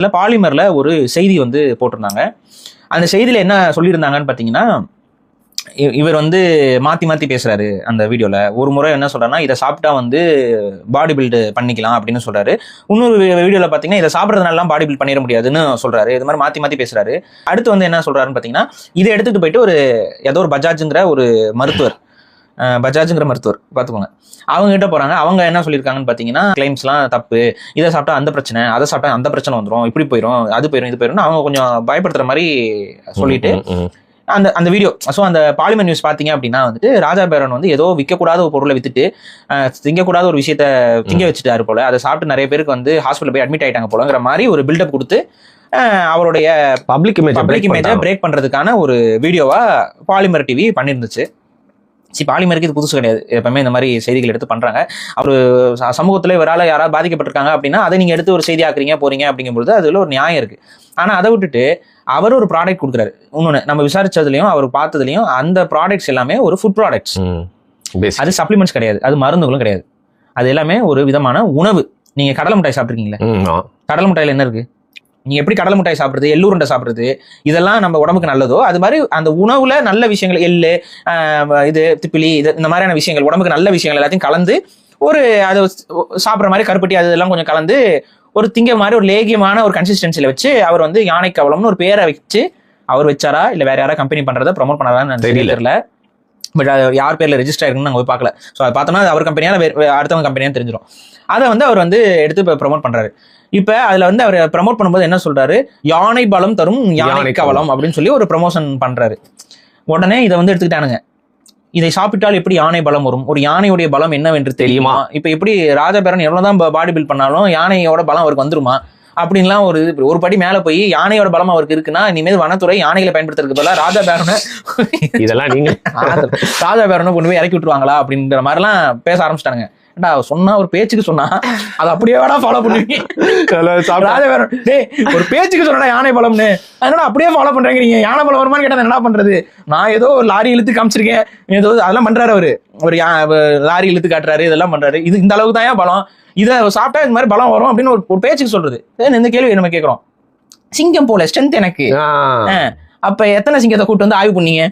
இல்லை பாலிமரில் ஒரு செய்தி வந்து போட்டிருந்தாங்க. அந்த செய்தியில் என்ன சொல்லியிருந்தாங்கன்னு பார்த்தீங்கன்னா, இவர் வந்து மாற்றி மாற்றி பேசுகிறாரு அந்த வீடியோவில். ஒரு முறை என்ன சொல்கிறாருன்னா, இதை சாப்பிட்டா வந்து பாடி பில்டு பண்ணிக்கலாம் அப்படின்னு சொல்கிறாரு. இன்னொரு வீடியோவில் பார்த்தீங்கன்னா, இதை சாப்பிட்றதுனாலாம் பாடி பில்ட் பண்ணிட முடியாதுன்னு சொல்கிறாரு. இது மாதிரி மாற்றி மாற்றி பேசுகிறாரு. அடுத்து வந்து என்ன சொல்கிறாருன்னு பார்த்தீங்கன்னா, இதை எடுத்துகிட்டு போயிட்டு ஏதோ ஒரு பஜாஜுங்கிற மருத்துவர் பார்த்துக்கோங்க, அவங்க கிட்ட போறாங்க. அவங்க என்ன சொல்லியிருக்காங்கன்னு பார்த்தீங்கன்னா, கிளைம்ஸ்லாம் தப்பு, இதை சாப்பிட்டா அந்த பிரச்சனை, அதை சாப்பிட்டா அந்த பிரச்சனை வந்துடும், இப்படி போயிடும், அது போயிடும், இது போயிடும், அவங்க கொஞ்சம் பயப்படுத்துற மாதிரி சொல்லிட்டு அந்த வீடியோ. ஸோ அந்த பாலிமர் நியூஸ் பார்த்தீங்க அப்படின்னா வந்துட்டு, ராஜா பேரன் வந்து ஏதோ விற்கக்கூடாத ஒரு பொருளை வித்துட்டு திங்கக்கூடாத ஒரு விஷயத்த திங்க வச்சுட்டாரு போல, அதை சாப்பிட்டு நிறைய பேருக்கு வந்து ஹாஸ்பிட்டல் போய் அட்மிட் ஆயிட்டாங்க போலங்கிற மாதிரி ஒரு பில்டப் கொடுத்து அவருடைய பப்ளிக் இமேஜை பிரேக் பண்றதுக்கான ஒரு வீடியோவா பாலிமர் டிவி பண்ணிருந்துச்சு. பாலிமருக்கு இது புதுசு கிடையாது. எப்பவுமே இந்த மாதிரி செய்திகள் எடுத்து பண்றாங்க. அவரு சமூகத்துல இவரால் யாராவது பாதிக்கப்பட்டிருக்காங்க அப்படின்னா அதை நீங்க எடுத்து ஒரு செய்தி ஆக்குறீங்க போறீங்க அப்படிங்கும்போது அதுல ஒரு நியாயம் இருக்கு. ஆனா அதை விட்டுட்டு அவர் ஒரு ப்ராடக்ட் கொடுக்குறாரு. இன்னொன்னு நம்ம விசாரிச்சதுலயும் அவர் பார்த்ததுலயும் அந்த ப்ராடக்ட்ஸ் எல்லாமே ஒரு ஃபுட் ப்ராடக்ட்ஸ். அது சப்ளிமெண்ட்ஸ் கிடையாது, அது மருந்துகளும் கிடையாது. அது எல்லாமே ஒரு விதமான உணவு. நீங்க கடலை மிட்டாய் சாப்பிட்ருக்கீங்களா? கடலை மிட்டாயில என்ன இருக்கு? நீங்க எப்படி கடலை மிட்டாய் சாப்பிடுறது, எள்ளுருண்டை சாப்பிடுறது, இதெல்லாம் நம்ம உடம்புக்கு நல்லதோ அது மாதிரி அந்த உணவுல நல்ல விஷயங்கள், எள்ளு, இது திப்பிலி, இது இந்த மாதிரியான விஷயங்கள், உடம்புக்கு நல்ல விஷயங்கள் எல்லாத்தையும் கலந்து அதை சாப்பிட்ற மாதிரி கருப்பட்டி அது இதெல்லாம் கொஞ்சம் கலந்து ஒரு திங்க மாதிரி ஒரு லேகியமான ஒரு கன்சிஸ்டன்சில வச்சு அவர் வந்து யானை கவலம்னு ஒரு பேரை வச்சு அவர் வச்சாரா இல்ல வேற யாராவது கம்பெனி பண்றதை ப்ரொமோட் பண்ணாதான்னு தெரியல. பட் அது யார் பேர்ல ரெஜிஸ்டர் ஆயிருக்குன்னு நாங்கள் போய் பார்க்கல. ஸோ அதை பார்த்தோம்னா அது அவர் கம்பெனியா அடுத்தவங்க கம்பெனியா தெரிஞ்சிடும். அதை வந்து அவர் வந்து எடுத்து இப்போ ப்ரொமோட் பண்றாரு. இப்ப அதுல வந்து அவர் ப்ரமோட் பண்ணும்போது என்ன சொல்றாரு, யானை பலம் தரும் யானை கவலம் அப்படின்னு சொல்லி ஒரு ப்ரமோஷன் பண்றாரு. உடனே இதை வந்து எடுத்துக்கிட்டானுங்க. இதை சாப்பிட்டால் எப்படி யானை பலம் வரும், ஒரு யானையுடைய பலம் என்னவென்று தெரியுமா, இப்ப எப்படி ராஜபேரன் எவ்வளவுதான் பாடி பில்ட் பண்ணாலும் யானையோட பலம் அவருக்கு வந்துருமா அப்படின்லாம் ஒரு படி மேல போய் யானையோட பலம் அவருக்கு இருக்குன்னா இனிமேல் வனத்துறை யானைகளை பயன்படுத்துறதுக்கு பதிலாக ராஜபேரனை இதெல்லாம் நீங்க ராஜபேரனை கொண்டு போய் இறக்கி விட்டுருவாங்களா அப்படின்ற மாதிரிலாம் பேச ஆரம்பிச்சிட்டாங்க. சொன்னா ஒரு பேச்சுக்கு சொன்னா அதை அப்படியே வேடா ஃபாலோ பண்ணுவீங்க. ஒரு பேச்சுக்கு சொன்னா யானை பலம்னு அதனால அப்படியே ஃபாலோ பண்றீங்க. நீங்க யானை பலம் வருமானு கேட்டா என்ன பண்றது? நான் ஏதோ லாரி இழுத்து காமிச்சிருக்கேன், ஏதோ அதெல்லாம் பண்றாரு அவரு. ஒரு லாரி இழுத்து காட்டுறாரு, இதெல்லாம் பண்றாரு. இது இந்த அளவுக்கு தான் பலம், இதை சாப்பிட்டா இந்த மாதிரி பலம் வரும் அப்படின்னு ஒரு பேச்சுக்கு சொல்றது. இந்த கேள்வி நம்ம கேட்கிறோம். சிங்கம் போல ஸ்ட்ரென்த் எனக்கு, அப்ப எத்தனை சிங்கத்தை கூட்டு வந்து ஆய்வு பண்ணீங்க?